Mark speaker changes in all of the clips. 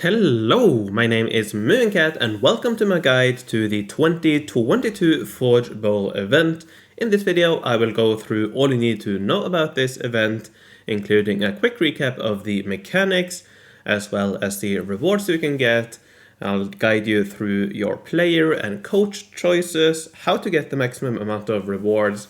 Speaker 1: Hello, my name is Mooncat and welcome to my guide to the 2022 Forge Bowl event. In this video I will go through all you need to know about this event, including a quick recap of the mechanics, as well as the rewards you can get. I'll guide you through your player and coach choices, how to get the maximum amount of rewards,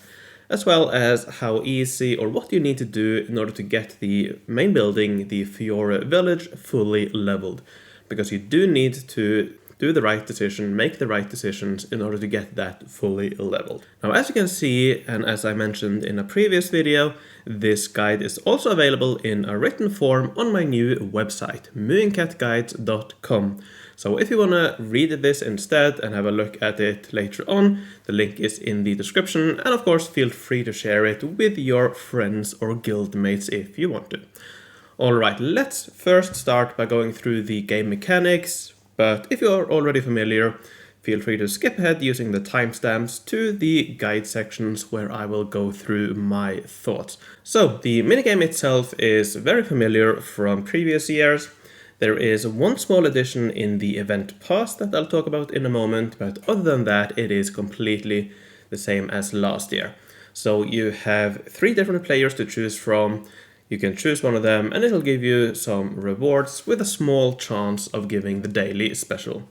Speaker 1: as well as how easy or what you need to do in order to get the main building, the Fiore Village, fully leveled. Because you do need to do the right decision, make the right decisions in order to get that fully leveled. Now, as you can see, and as I mentioned in a previous video, this guide is also available in a written form on my new website, mooncatguides.com. So if you want to read this instead and have a look at it later on, the link is in the description, and of course feel free to share it with your friends or guildmates if you want to. Alright, let's first start by going through the game mechanics, but if you're already familiar, feel free to skip ahead using the timestamps to the guide sections where I will go through my thoughts. So the minigame itself is very familiar from previous years. There is one small addition in the event pass that I'll talk about in a moment, but other than that, it is completely the same as last year. So you have 3 different players to choose from. You can choose one of them and it'll give you some rewards with a small chance of giving the daily special.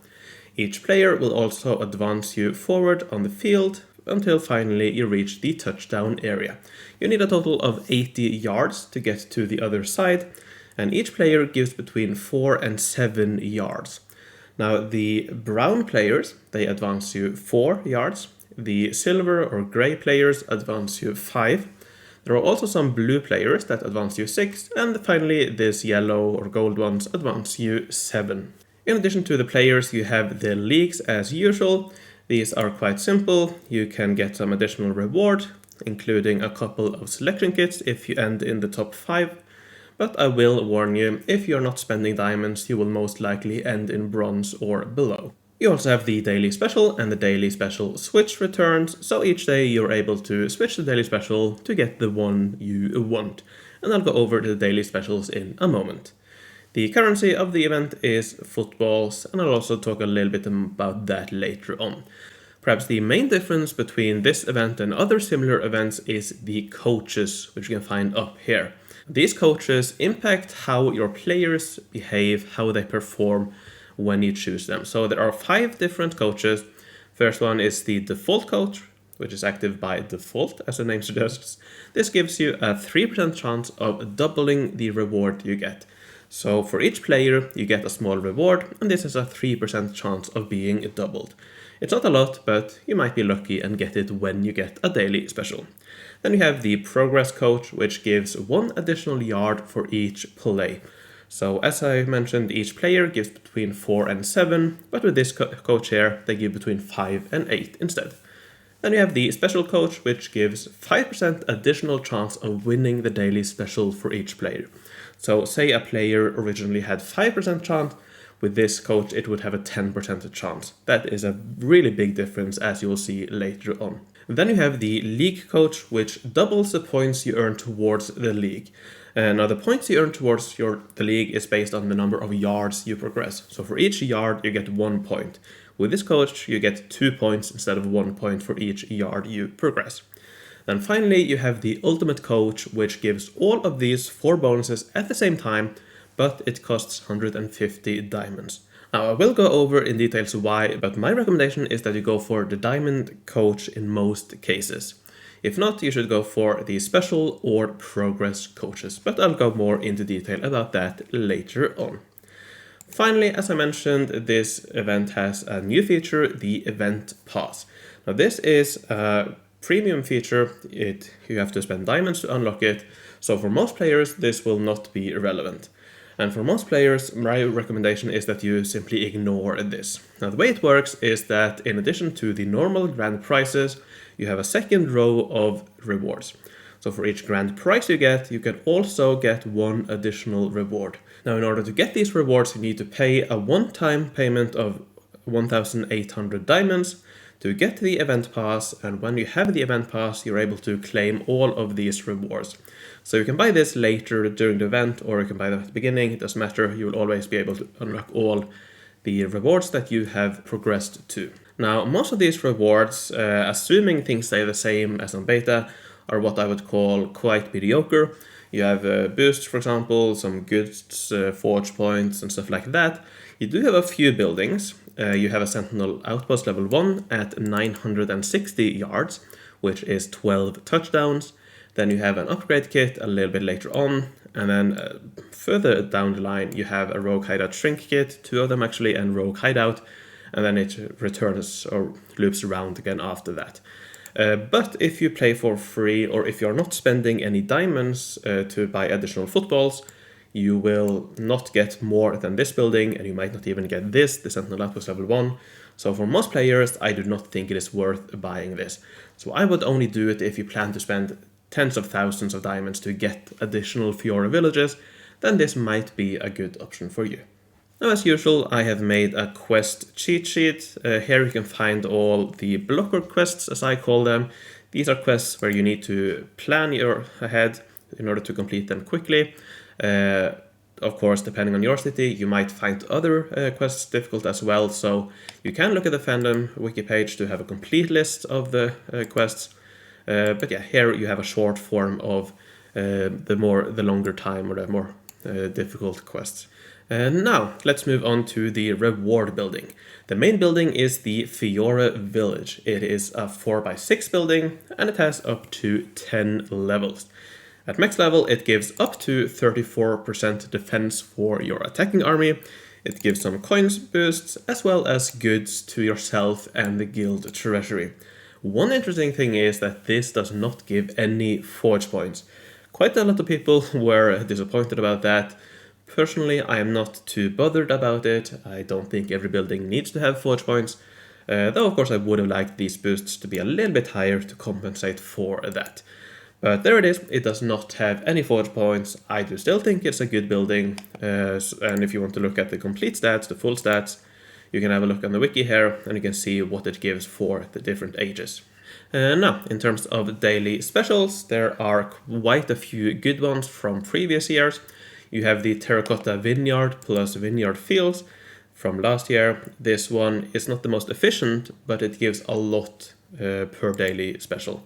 Speaker 1: Each player will also advance you forward on the field until finally you reach the touchdown area. You need a total of 80 yards to get to the other side, and each player gives between 4 and 7 yards. Now the brown players, they advance you 4 yards. The silver or grey players advance you 5. There are also some blue players that advance you 6, and finally this yellow or gold ones advance you 7. In addition to the players, you have the leagues as usual. These are quite simple. You can get some additional reward, including a couple of selection kits if you end in the top 5. But I will warn you, if you're not spending diamonds, you will most likely end in bronze or below. You also have the daily special and the daily special switch returns, so each day you're able to switch the daily special to get the one you want. And I'll go over the daily specials in a moment. The currency of the event is footballs, and I'll also talk a little bit about that later on. Perhaps the main difference between this event and other similar events is the coaches, which you can find up here. These coaches impact how your players behave, how they perform when you choose them. So there are 5 different coaches. First one is the default coach, which is active by default, as the name suggests. This gives you a 3% chance of doubling the reward you get. So for each player, you get a small reward, and this has a 3% chance of being doubled. It's not a lot, but you might be lucky and get it when you get a daily special. Then you have the progress coach, which gives 1 additional yard for each play. So as I mentioned, each player gives between 4 and 7, but with this coach here, they give between 5 and 8 instead. Then you have the special coach, which gives 5% additional chance of winning the daily special for each player. So say a player originally had 5% chance, with this coach it would have a 10% chance. That is a really big difference, as you will see later on. Then you have the league coach, which doubles the points you earn towards the league. Now the points you earn towards the league is based on the number of yards you progress. So for each yard you get 1 point. With this coach you get 2 points instead of 1 point for each yard you progress. Then finally you have the ultimate coach, which gives all of these 4 bonuses at the same time, but it costs 150 diamonds. Now I will go over in details why, but my recommendation is that you go for the diamond coach in most cases. If not, you should go for the special or progress coaches, but I'll go more into detail about that later on. Finally, as I mentioned, this event has a new feature, the event pass. Now this is a premium feature. You have to spend diamonds to unlock it, so for most players this will not be relevant. And for most players, my recommendation is that you simply ignore this. Now the way it works is that in addition to the normal grand prizes, you have a second row of rewards. So for each grand prize you get, you can also get 1 additional reward. Now in order to get these rewards, you need to pay a one-time payment of 1,800 diamonds to get the event pass, and when you have the event pass, you're able to claim all of these rewards. So you can buy this later during the event, or you can buy them at the beginning. It doesn't matter, you will always be able to unlock all the rewards that you have progressed to. Now, most of these rewards, assuming things stay the same as on beta, are what I would call quite mediocre. You have boosts, for example, some goods, forge points, and stuff like that. You do have a few buildings. You have a Sentinel Outpost level 1 at 960 yards, which is 12 touchdowns. Then you have an upgrade kit a little bit later on, and then further down the line you have a Rogue Hideout Shrink Kit, 2 of them actually, and Rogue Hideout, and then it returns or loops around again after that. But if you play for free, or if you're not spending any diamonds to buy additional footballs, you will not get more than this building, and you might not even get this, the Sentinel Outpost level 1. So for most players, I do not think it is worth buying this. So I would only do it if you plan to spend tens of thousands of diamonds to get additional Fiore Villages, then this might be a good option for you. Now, as usual, I have made a quest cheat sheet. Here you can find all the blocker quests, as I call them. These are quests where you need to plan ahead in order to complete them quickly. Of course, depending on your city, you might find other quests difficult as well, so you can look at the fandom wiki page to have a complete list of the quests. But yeah, here you have a short form of the longer time or the more difficult quests. Now, let's move on to the reward building. The main building is the Fiore Village. It is a 4x6 building, and it has up to 10 levels. At max level, it gives up to 34% defense for your attacking army. It gives some coins boosts, as well as goods to yourself and the guild treasury. One interesting thing is that this does not give any forge points. Quite a lot of people were disappointed about that. Personally, I am not too bothered about it. I don't think every building needs to have forge points. Though of course I would have liked these boosts to be a little bit higher to compensate for that. But there it is, it does not have any forge points. I do still think it's a good building. And if you want to look at the complete stats, the full stats, you can have a look on the wiki here and you can see what it gives for the different ages. Now, in terms of daily specials, there are quite a few good ones from previous years. You have the Terracotta Vineyard plus Vineyard Fields from last year. This one is not the most efficient, but it gives a lot per daily special.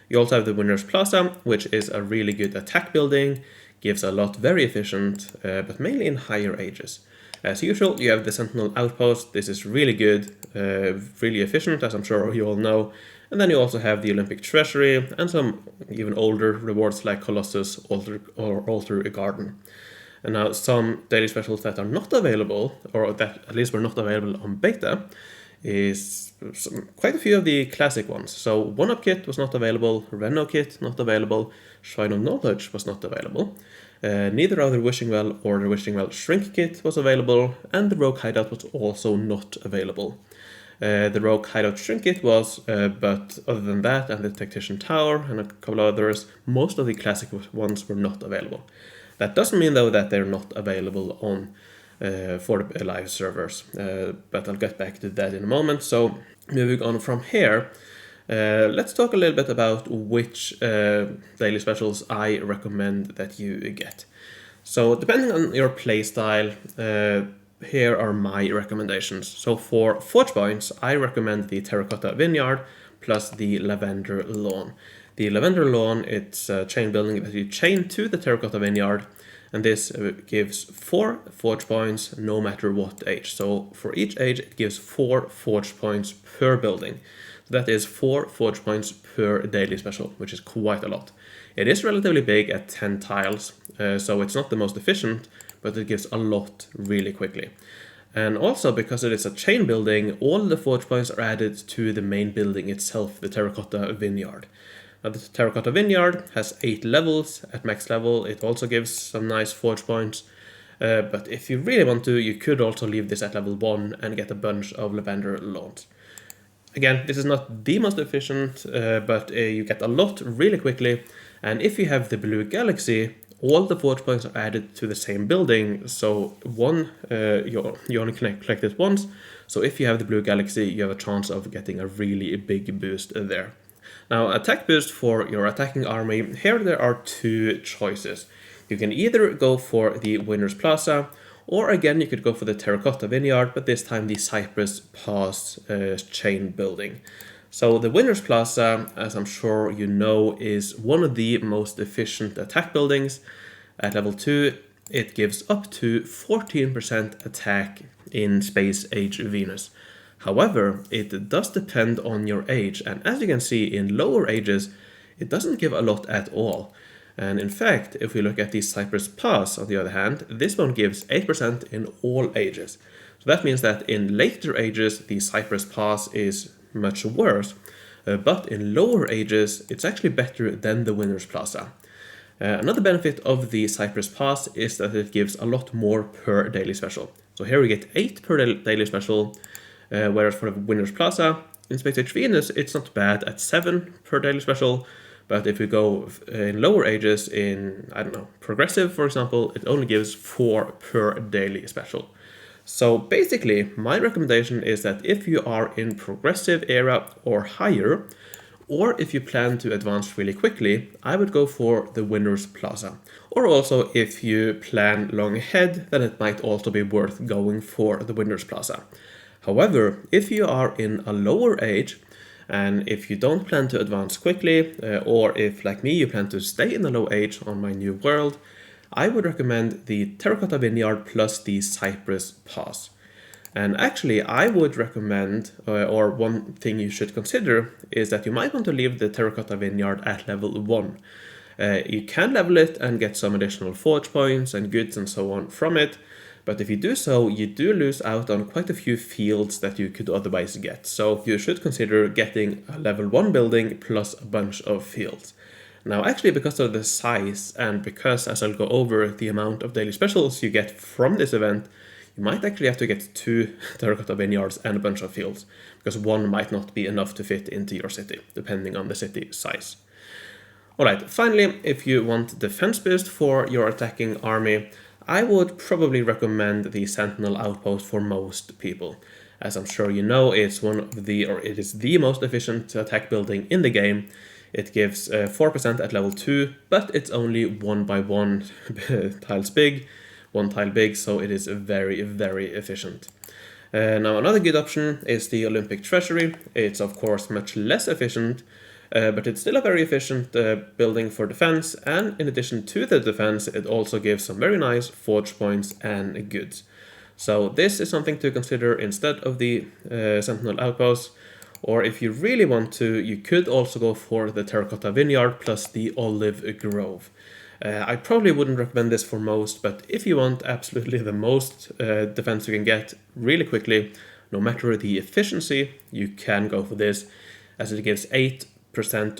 Speaker 1: You also have the Winner's Plaza, which is a really good attack building, gives a lot, very efficient, but mainly in higher ages. As usual, you have the Sentinel Outpost. This is really good, really efficient, as I'm sure you all know. And then you also have the Olympic Treasury and some even older rewards like Colossus or Altar Garden. And now some daily specials that are not available, or that at least were not available on beta, is quite a few of the classic ones. So 1-Up Kit was not available, Reno Kit not available, Shrine of Knowledge was not available. Neither of the Wishing Well or the Wishing Well Shrink Kit was available, and the Rogue Hideout was also not available. The Rogue Hideout Shrink Kit was, but other than that, and the Tactician Tower and a couple of others, most of the classic ones were not available. That doesn't mean though that they're not available on for the live servers, but I'll get back to that in a moment. So moving on from here, let's talk a little bit about which daily specials I recommend that you get. So depending on your playstyle, here are my recommendations. So for forge points, I recommend the Terracotta Vineyard plus the Lavender Lawn. The Lavender Lawn, it's a chain building that you chain to the Terracotta Vineyard, and this gives 4 forge points no matter what age. So for each age, it gives 4 forge points per building. So that is 4 forge points per daily special, which is quite a lot. It is relatively big at 10 tiles, so it's not the most efficient, but it gives a lot really quickly. And also, because it is a chain building, all the forge points are added to the main building itself, the Terracotta Vineyard. Now, the Terracotta Vineyard has 8 levels. At max level, it also gives some nice forge points. But if you really want to, you could also leave this at level 1 and get a bunch of Lavender Lawns. Again, this is not the most efficient, but you get a lot really quickly. And if you have the Blue Galaxy, all the forge points are added to the same building. So you only collect it once. So if you have the blue galaxy, you have a chance of getting a really big boost there. Now, attack boost for your attacking army. Here there are two choices. You can either go for the Winner's Plaza, or again you could go for the Terracotta Vineyard, but this time the Cypress Pass chain building. So the Winner's Plaza, as I'm sure you know, is one of the most efficient attack buildings. At level 2, it gives up to 14% attack in Space Age Venus. However, it does depend on your age, and as you can see in lower ages, it doesn't give a lot at all. And in fact, if we look at the Cypress Pass, on the other hand, this one gives 8% in all ages. So that means that in later ages, the Cypress Pass is much worse, but in lower ages, it's actually better than the Winner's Plaza. Another benefit of the Cypress Pass is that it gives a lot more per daily special. So here we get 8 per daily special, whereas for the Winner's Plaza, in Space Age Venus, it's not bad at 7 per daily special. But if we go in lower ages, in, I don't know, Progressive, for example, it only gives 4 per daily special. So basically, my recommendation is that if you are in Progressive era or higher, or if you plan to advance really quickly, I would go for the Winner's Plaza. Or also, if you plan long ahead, then it might also be worth going for the Winner's Plaza. However, if you are in a lower age, and if you don't plan to advance quickly, or if, like me, you plan to stay in a low age on my new world, I would recommend the Terracotta Vineyard plus the Cypress Pass. And actually, I would recommend, or one thing you should consider, is that you might want to leave the Terracotta Vineyard at level 1. You can level it and get some additional forge points and goods and so on from it, but if you do so, you do lose out on quite a few fields that you could otherwise get. So you should consider getting a level 1 building plus a bunch of fields. Now actually, because of the size and because, as I'll go over, the amount of daily specials you get from this event, you might actually have to get 2 Terracotta Vineyards and a bunch of fields, because 1 might not be enough to fit into your city, depending on the city size. Alright, finally, if you want defense boost for your attacking army, I would probably recommend the Sentinel Outpost for most people. As I'm sure you know, it is the most efficient attack building in the game. It gives 4% at level 2, but it's only 1 by 1 tiles big, 1 tile big, so it is very, very efficient. Now another good option is the Olympic Treasury. It's of course much less efficient, but it's still a very efficient building for defense, and in addition to the defense, it also gives some very nice forge points and goods. So this is something to consider instead of the Sentinel Outpost, or if you really want to, you could also go for the Terracotta Vineyard plus the Olive Grove. I probably wouldn't recommend this for most, but if you want absolutely the most defense you can get really quickly, no matter the efficiency, you can go for this, as it gives 8%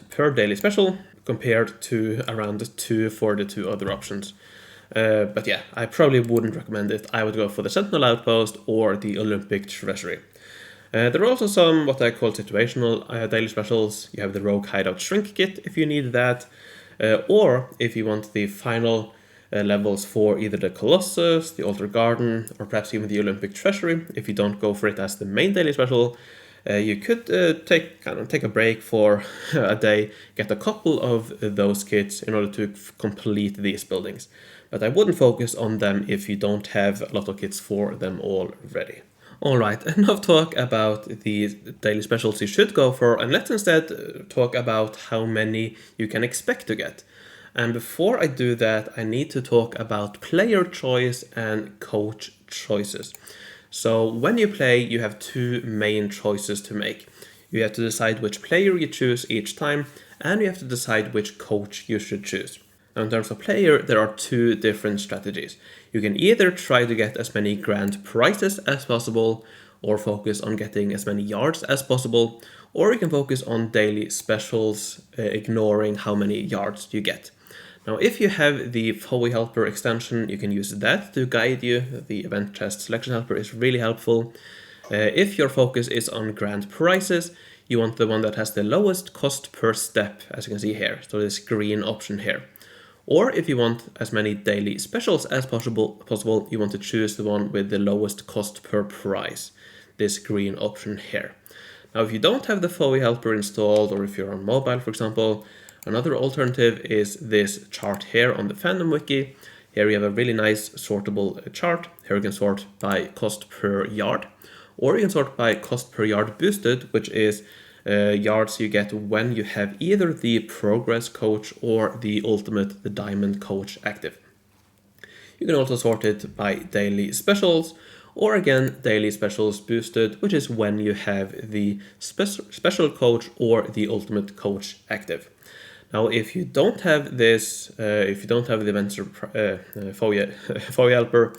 Speaker 1: per daily special compared to around 2 for the 2 other options. But yeah, I probably wouldn't recommend it. I would go for the Sentinel Outpost or the Olympic Treasury. There are also some what I call situational daily specials. You have the Rogue Hideout Shrink Kit if you need that, or if you want the final levels for either the Colossus, the Altar Garden, or perhaps even the Olympic Treasury. If you don't go for it as the main daily special, you could take a break for a day, get a couple of those kits in order to complete these buildings. But I wouldn't focus on them if you don't have a lot of kits for them already. Alright, enough talk about the daily specials you should go for, and let's instead talk about how many you can expect to get. And before I do that, I need to talk about player choice and coach choices. So when you play, you have 2 main choices to make. You have to decide which player you choose each time, and you have to decide which coach you should choose. Now, in terms of player, there are 2 different strategies. You can either try to get as many grand prizes as possible, or focus on getting as many yards as possible, or you can focus on daily specials, ignoring how many yards you get. Now, if you have the Foe Helper extension, you can use that to guide you. The Event Chest Selection Helper is really helpful. If your focus is on grand prizes, you want the one that has the lowest cost per step, as you can see here, so this green option here. Or if you want as many daily specials as possible, you want to choose the one with the lowest cost per price, this green option here. Now, if you don't have the Fiore helper installed, or if you're on mobile, for example, another alternative is this chart here on the fandom wiki. Here we have a really nice sortable chart. Here you can sort by cost per yard, or you can sort by cost per yard boosted, which is yards you get when you have either the progress coach or the ultimate, the diamond coach active. You can also sort it by daily specials, or again daily specials boosted, which is when you have the special coach or the ultimate coach active. Now, if you don't have this, if you don't have the events Fiore helper,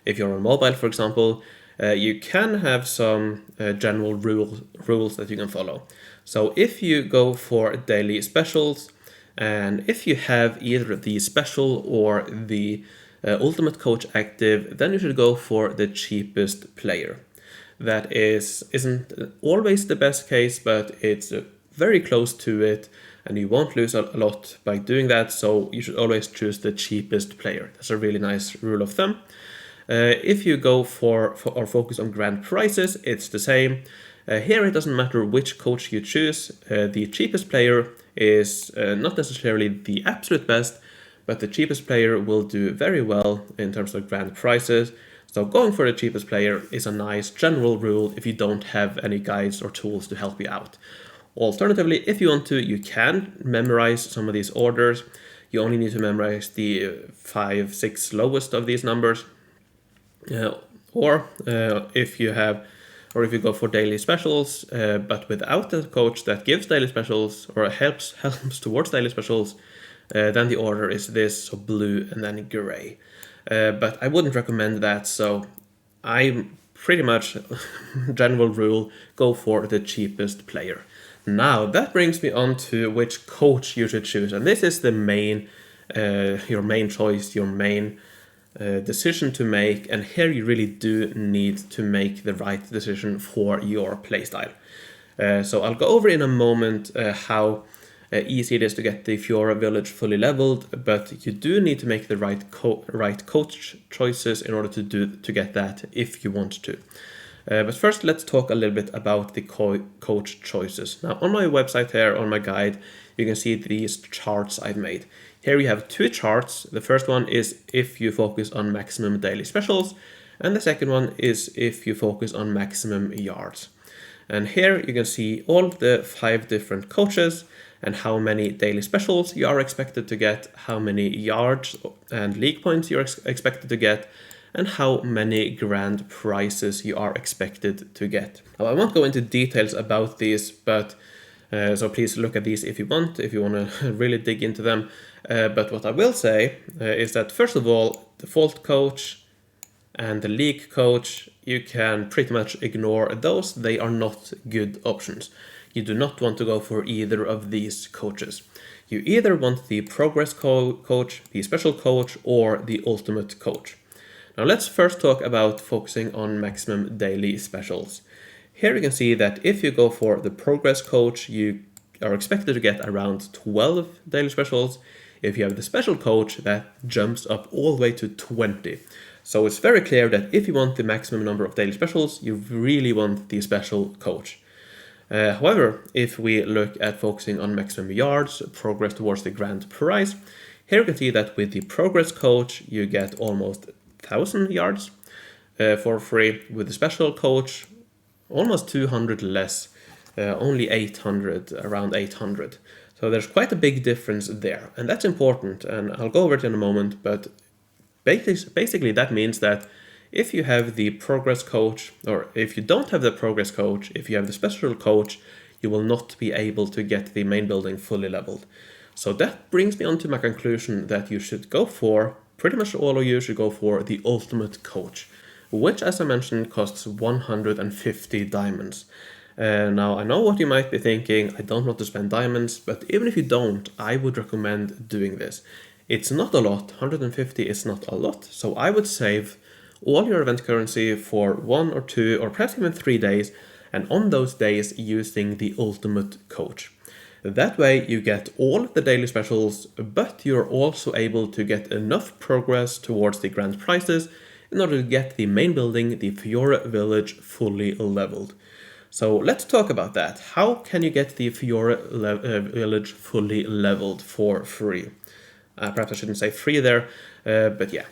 Speaker 1: if you're on mobile, for example, you can have some general rules that you can follow. So if you go for daily specials, and if you have either the special or the ultimate coach active, then you should go for the cheapest player. That isn't always the best case, but it's very close to it, and you won't lose a lot by doing that. So you should always choose the cheapest player. That's a really nice rule of thumb. If you go for or focus on grand prizes, it's the same. Here it doesn't matter which coach you choose. The cheapest player is not necessarily the absolute best, but the cheapest player will do very well in terms of grand prizes. So going for the cheapest player is a nice general rule if you don't have any guides or tools to help you out. Alternatively, if you want to, you can memorize some of these orders. You only need to memorize the 5, 6 lowest of these numbers. Or if you go for daily specials, but without a coach that gives daily specials or helps towards daily specials, then the order is this, so blue and then gray. But I wouldn't recommend that, so I pretty much, general rule, go for the cheapest player. Now, that brings me on to which coach you should choose, and this is the main, your main choice, your main decision to make, and here you really do need to make the right decision for your playstyle. So I'll go over in a moment how easy it is to get the Fiore Village fully leveled, but you do need to make the right coach choices in order to get that if you want to. But first, let's talk a little bit about the coach choices. Now, on my website here, on my guide, you can see these charts I've made. Here we have 2 charts. The first one is if you focus on maximum daily specials, and the second one is if you focus on maximum yards. And here you can see all the 5 different coaches and how many daily specials you are expected to get, how many yards and league points you're expected to get, and how many grand prizes you are expected to get. Now, I won't go into details about these, but so please look at these if you want to really dig into them. But what I will say is that, first of all, default coach and the league coach, you can pretty much ignore those. They are not good options. You do not want to go for either of these coaches. You either want the progress coach, the special coach, or the ultimate coach. Now let's first talk about focusing on maximum daily specials. Here you can see that if you go for the progress coach, you are expected to get around 12 daily specials. If you have the special coach, that jumps up all the way to 20. So it's very clear that if you want the maximum number of daily specials, you really want the special coach. However, if we look at focusing on maximum yards, progress towards the grand prize, here you can see that with the progress coach, you get almost 1,000 yards for free. With the special coach, almost 200 less, only 800, around 800. So there's quite a big difference there, and that's important, and I'll go over it in a moment, but basically that means that if you have the progress coach, or if you don't have the progress coach, if you have the special coach, you will not be able to get the main building fully leveled. So that brings me on to my conclusion that you should go for, pretty much all of you should go for the ultimate coach, which, as I mentioned, costs 150 diamonds. Now, I know what you might be thinking, I don't want to spend diamonds, but even if you don't, I would recommend doing this. It's not a lot, 150 is not a lot, so I would save all your event currency for 1 or 2 or perhaps even 3 days, and on those days using the ultimate coach. That way you get all the daily specials, but you're also able to get enough progress towards the grand prizes in order to get the main building, the Fiore Village, fully leveled. So let's talk about that. How can you get the Fiore Village fully leveled for free? Perhaps I shouldn't say free there, but yeah.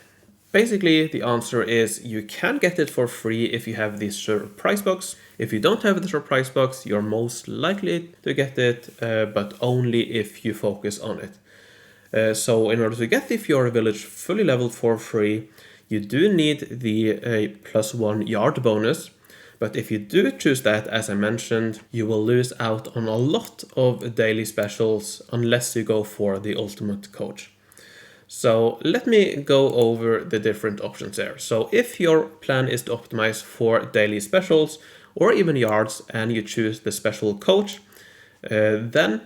Speaker 1: Basically, the answer is you can get it for free if you have the surprise box. If you don't have the surprise box, you're most likely to get it, but only if you focus on it. So in order to get the Fiore Village fully leveled for free, you do need the +1 yard bonus. But if you do choose that, as I mentioned, you will lose out on a lot of daily specials unless you go for the ultimate coach. So let me go over the different options there. So if your plan is to optimize for daily specials or even yards and you choose the special coach, then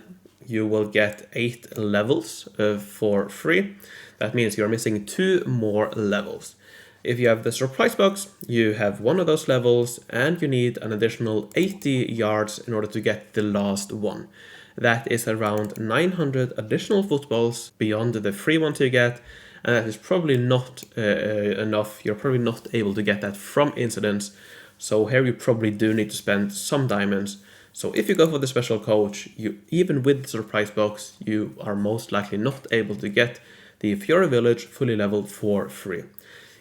Speaker 1: you will get 8 levels for free. That means you're missing 2 more levels. If you have the surprise box, you have one of those levels and you need an additional 80 yards in order to get the last one. That is around 900 additional footballs beyond the free ones you get, and that is probably not enough. You're probably not able to get that from incidents, so here you probably do need to spend some diamonds. So if you go for the special coach, even with the surprise box, you are most likely not able to get the Fiore Village fully leveled for free.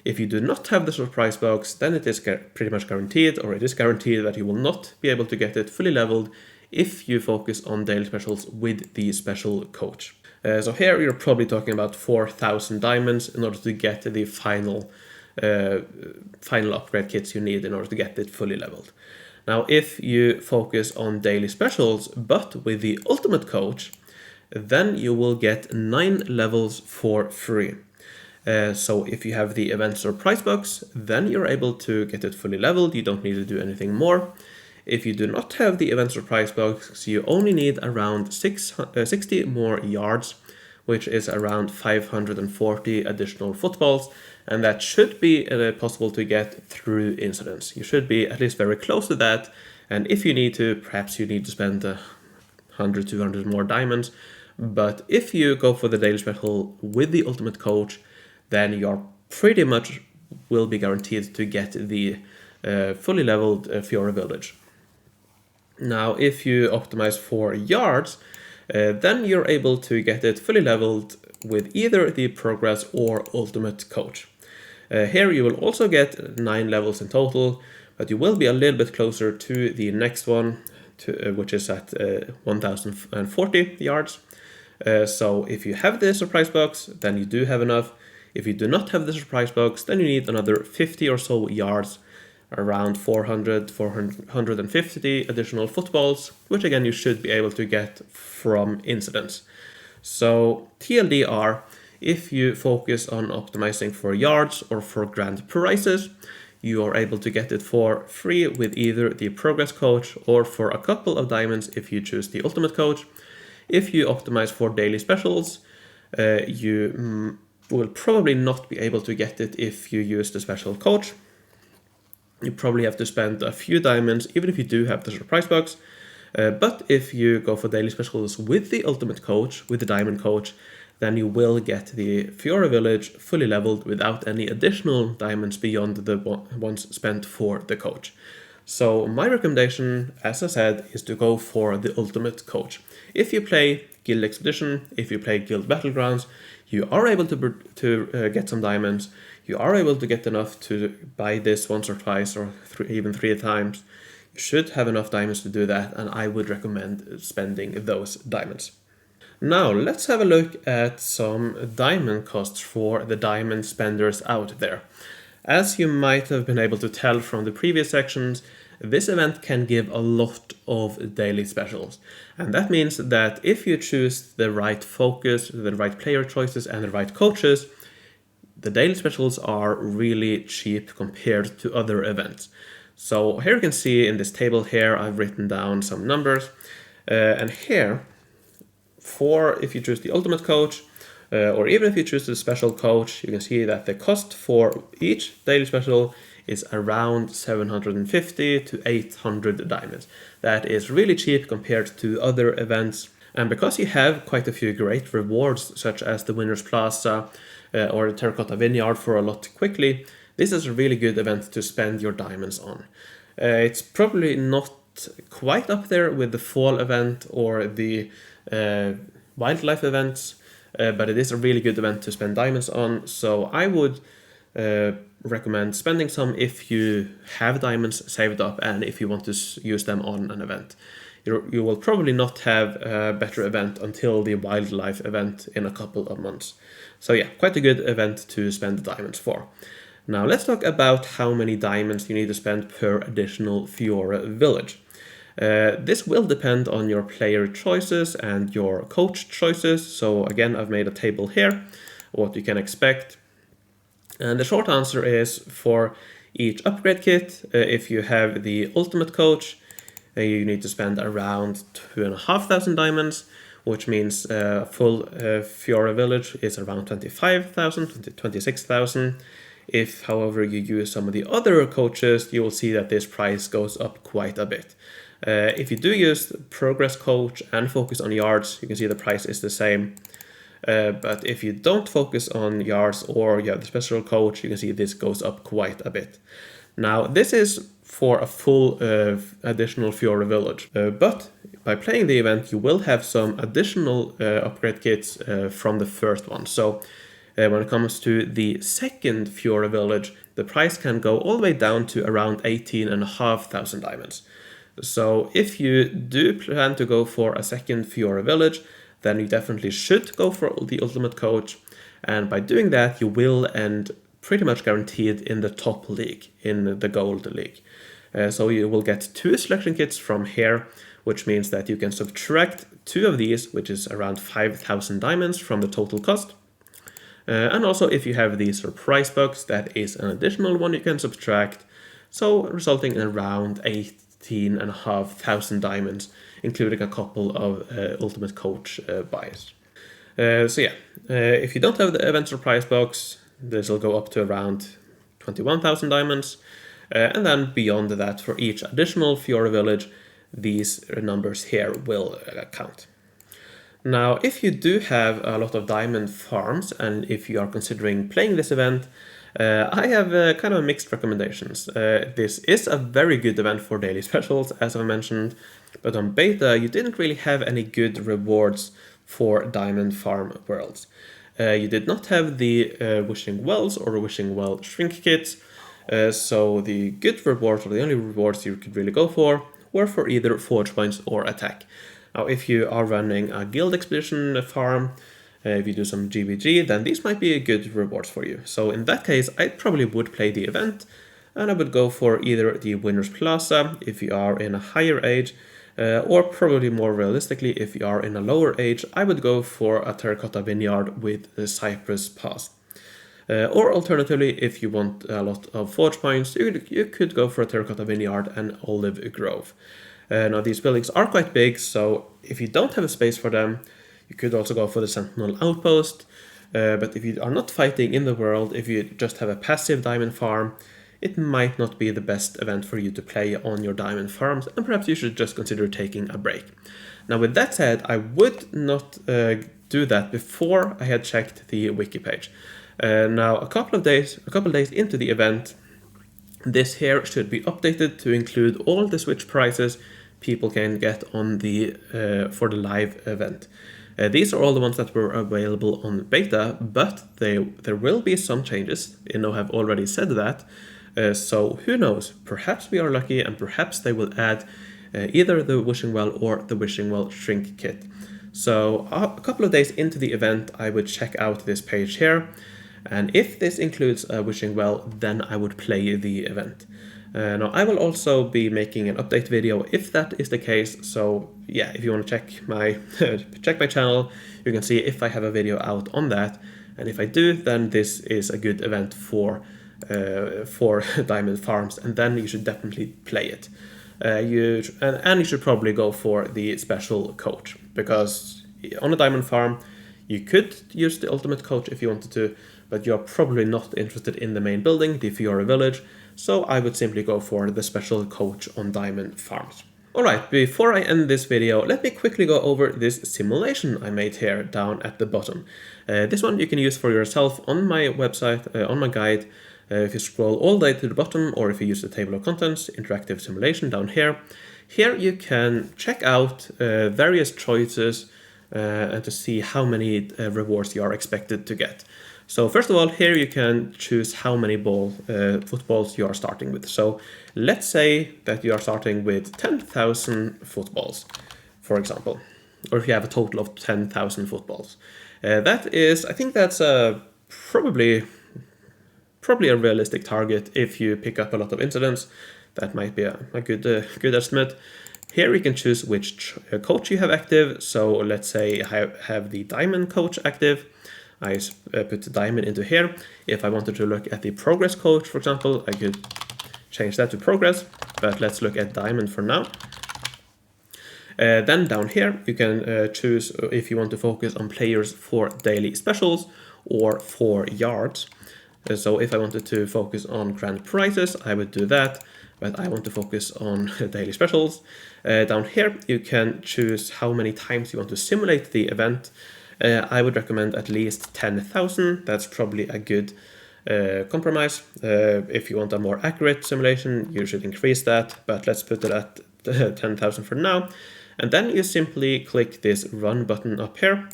Speaker 1: If you do not have the surprise box, then it is pretty much guaranteed, or it is guaranteed that you will not be able to get it fully leveled if you focus on daily specials with the special coach. So here you're probably talking about 4,000 diamonds in order to get the final upgrade kits you need in order to get it fully leveled. Now, if you focus on daily specials, but with the ultimate coach, then you will get 9 levels for free. So if you have the event surprise box, then you're able to get it fully leveled. You don't need to do anything more. If you do not have the event surprise box, you only need around 60 more yards, which is around 540 additional footballs, and that should be possible to get through incidents. You should be at least very close to that, and if you need to, perhaps you need to spend 100, 200 more diamonds. But if you go for the daily special with the ultimate coach, then you're pretty much will be guaranteed to get the fully leveled Fiore Village. Now, if you optimize for yards, then you're able to get it fully leveled with either the progress or ultimate coach. Here you will also get 9 levels in total, but you will be a little bit closer to the next one, which is at 1040 yards. So if you have the surprise box, then you do have enough. If you do not have the surprise box, then you need another 50 or so yards, around 450 additional footballs, which again you should be able to get from incidents. So TLDR, if you focus on optimizing for yards or for grand prizes, you are able to get it for free with either the progress coach or for a couple of diamonds if you choose the ultimate coach. If you optimize for daily specials, you will probably not be able to get it if you use the special coach. You probably have to spend a few diamonds, even if you do have the surprise box. But if you go for daily specials with the ultimate coach, with the diamond coach, then you will get the Fiore Village fully leveled without any additional diamonds beyond the ones spent for the coach. So my recommendation, as I said, is to go for the ultimate coach. If you play Guild Expedition, if you play Guild Battlegrounds, you are able to get some diamonds. You are able to get enough to buy this once or twice or even 3 times. You should have enough diamonds to do that, and I would recommend spending those diamonds. Now let's have a look at some diamond costs for the diamond spenders out there. As you might have been able to tell from the previous sections, this event can give a lot of daily specials. And that means that if you choose the right focus, the right player choices, and the right coaches, the daily specials are really cheap compared to other events. So here you can see in this table here, I've written down some numbers. And here, if you choose the ultimate coach, or even if you choose the special coach, you can see that the cost for each daily special is around 750 to 800 diamonds. That is really cheap compared to other events. And because you have quite a few great rewards, such as the Winner's Plaza or the Terracotta Vineyard for a lot quickly, this is a really good event to spend your diamonds on. It's probably not quite up there with the fall event or the wildlife events, but it is a really good event to spend diamonds on. So I would recommend spending some if you have diamonds saved up and if you want to use them on an event. You will probably not have a better event until the wildlife event in a couple of months. So yeah, quite a good event to spend the diamonds for. Now let's talk about how many diamonds you need to spend per additional Fiore Village. This will depend on your player choices and your coach choices. So again, I've made a table here, what you can expect. And the short answer is for each upgrade kit, if you have the ultimate coach, you need to spend around 2,500 diamonds, which means full Fiore Village is around 25,000, 26,000. If, however, you use some of the other coaches, you will see that this price goes up quite a bit. If you do use Progress Coach and focus on yards, you can see the price is the same. But if you don't focus on yards or you have the special coach, you can see this goes up quite a bit. Now, this is for a full additional Fiore Village. But by playing the event, you will have some additional upgrade kits from the first one. So when it comes to the second Fiore Village, the price can go all the way down to around 18,500 diamonds. So if you do plan to go for a second Fiore Village, then you definitely should go for the ultimate coach. And by doing that, you will end pretty much guaranteed in the top league, in the gold league. So you will get 2 selection kits from here, which means that you can subtract 2 of these, which is around 5,000 diamonds from the total cost. And also if you have the surprise box, that is an additional one you can subtract, so resulting in around 18,500 diamonds, including a couple of ultimate coach buys. So yeah, if you don't have the event surprise box, this will go up to around 21,000 diamonds. And then beyond that, for each additional Fiore Village, these numbers here will count. Now, if you do have a lot of diamond farms, and if you are considering playing this event, I have kind of mixed recommendations. This is a very good event for daily specials, as I mentioned, but on beta, you didn't really have any good rewards for diamond farm worlds. You did not have the Wishing Wells or Wishing Well shrink kits, so the good rewards, or the only rewards you could really go for, were for either forge points or attack. Now, if you are running a guild expedition farm, if you do some GBG, then these might be a good rewards for you. So in that case, I probably would play the event, and I would go for either the Winner's Plaza if you are in a higher age, or probably more realistically, if you are in a lower age, I would go for a Terracotta Vineyard with the Cypress Pass. Or alternatively, if you want a lot of forge points, you could go for a Terracotta Vineyard and Olive Grove. Now these buildings are quite big, so if you don't have a space for them, you could also go for the Sentinel Outpost. But if you are not fighting in the world, if you just have a passive diamond farm, it might not be the best event for you to play on your diamond farms, and perhaps you should just consider taking a break. Now with that said, I would not do that before I had checked the wiki page. Now a couple of days into the event, this here should be updated to include all the switch prices people can get on the for the live event. These are all the ones that were available on beta, but there will be some changes. Have already said that. So who knows? Perhaps we are lucky, and perhaps they will add either the Wishing Well or the Wishing Well shrink kit. So a couple of days into the event, I would check out this page here. And if this includes a Wishing Well, then I would play the event. Now I will also be making an update video if that is the case. So yeah, if you want to check my check my channel, you can see if I have a video out on that. And if I do, then this is a good event for diamond farms, and then you should definitely play it. You should probably go for the special coach, because on a diamond farm you could use the ultimate coach if you wanted to, but you're probably not interested in the main building, the Fiore Village, so I would simply go for the special coach on diamond farms. Alright, before I end this video, let me quickly go over this simulation I made here down at the bottom. This one you can use for yourself on my website, on my guide. If you scroll all the way to the bottom, or if you use the table of contents, interactive simulation down here. Here you can check out various choices and to see how many rewards you are expected to get. So first of all, here you can choose how many footballs you are starting with. So let's say that you are starting with 10,000 footballs, for example, or if you have a total of 10,000 footballs. That is, I think that's probably a realistic target if you pick up a lot of incidents. That might be a good estimate. Here you can choose which coach you have active. So let's say I have the diamond coach active. I put the diamond into here. If I wanted to look at the progress coach, for example, I could change that to progress, but let's look at diamond for now. Then down here, you can choose if you want to focus on players for daily specials or for yards. So if I wanted to focus on grand prizes, I would do that, but I want to focus on daily specials. Down here, you can choose how many times you want to simulate the event. I would recommend at least 10,000. That's probably a good compromise. If you want a more accurate simulation, you should increase that, but let's put it at 10,000 for now. And then you simply click this run button up here,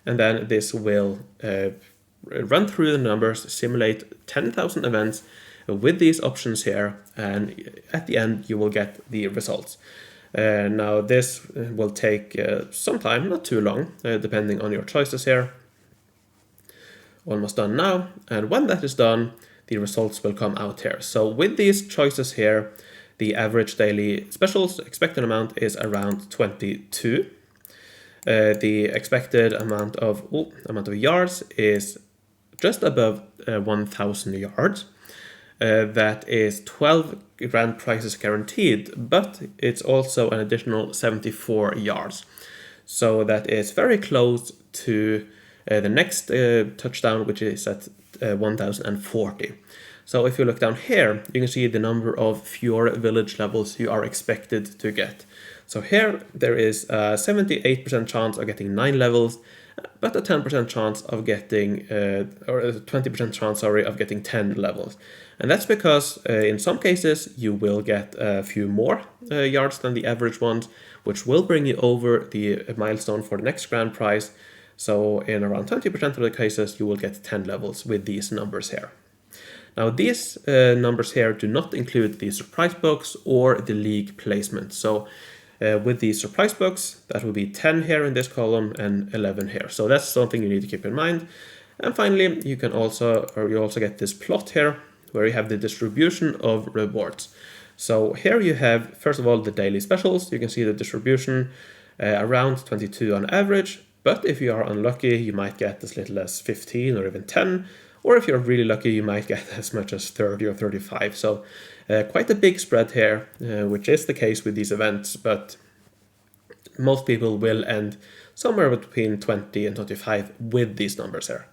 Speaker 1: and then this will run through the numbers, simulate 10,000 events with these options here, and at the end you will get the results. Now this will take some time, not too long, depending on your choices here. Almost done now, and when that is done, the results will come out here. So with these choices here, the average daily specials expected amount is around 22. The expected amount of yards is just above 1,000 yards. That is 12 grand prizes guaranteed, but it's also an additional 74 yards. So that is very close to the next touchdown, which is at 1,040. So if you look down here, you can see the number of Fiore Village levels you are expected to get. So here there is a 78% chance of getting 9 levels, but a 10% chance of getting, or a 20% chance, of getting 10 levels. And that's because in some cases you will get a few more yards than the average ones, which will bring you over the milestone for the next grand prize. So in around 20% of the cases, you will get 10 levels with these numbers here. Now these numbers here do not include the surprise box or the league placement. So with the surprise box, that will be 10 here in this column and 11 here. So that's something you need to keep in mind. And finally, you also get this plot here where you have the distribution of rewards. So here you have, first of all, the daily specials. You can see the distribution around 22 on average, but if you are unlucky, you might get as little as 15 or even 10, or if you're really lucky, you might get as much as 30 or 35. So quite a big spread here, which is the case with these events, but most people will end somewhere between 20 and 25 with these numbers here.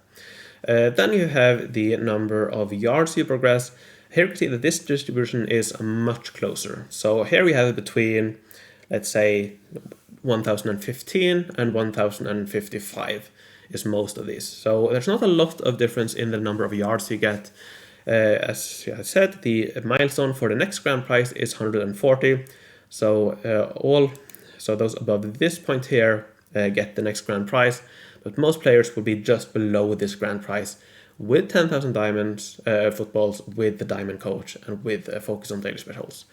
Speaker 1: Then you have the number of yards you progress. Here you can see that this distribution is much closer. So here we have it between, let's say, 1,015 and 1,055 is most of these. So there's not a lot of difference in the number of yards you get. As I said, the milestone for the next grand prize is 140. So those above this point here get the next grand prize. But most players will be just below this grand prize with 10,000 diamonds, footballs, with the diamond coach, and with a focus on daily specials.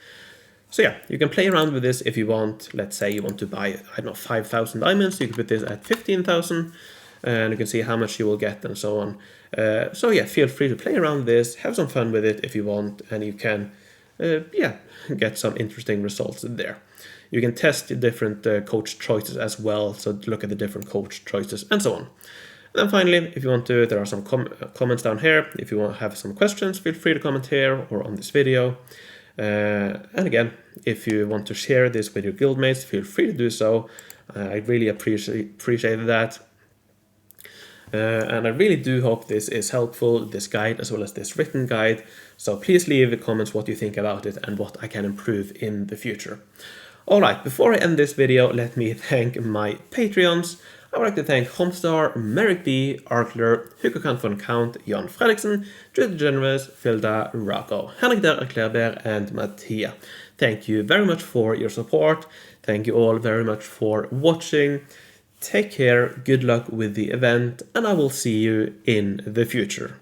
Speaker 1: So yeah, you can play around with this if you want. Let's say you want to buy, I don't know, 5,000 diamonds. You can put this at 15,000, and you can see how much you will get and so on. So yeah, feel free to play around with this, have some fun with it if you want, and you can, get some interesting results there. You can test the different coach choices as well, so look at the different coach choices and so on. And then finally, if you want to, there are some comments down here. If you want to have some questions, feel free to comment here or on this video. And again, if you want to share this with your guildmates, feel free to do so. I really appreciate that. And I really do hope this is helpful, this guide, as well as this written guide. So please leave in the comments what you think about it and what I can improve in the future. Alright, before I end this video, let me thank my Patreons. I would like to thank Homestar, Merrick B, Arkler, Hugo Kant von Count, Jan Fredriksen, Jude Generous, Filda, Rocco, Henrik der Erklärberg, and Mattia. Thank you very much for your support. Thank you all very much for watching. Take care, good luck with the event, and I will see you in the future.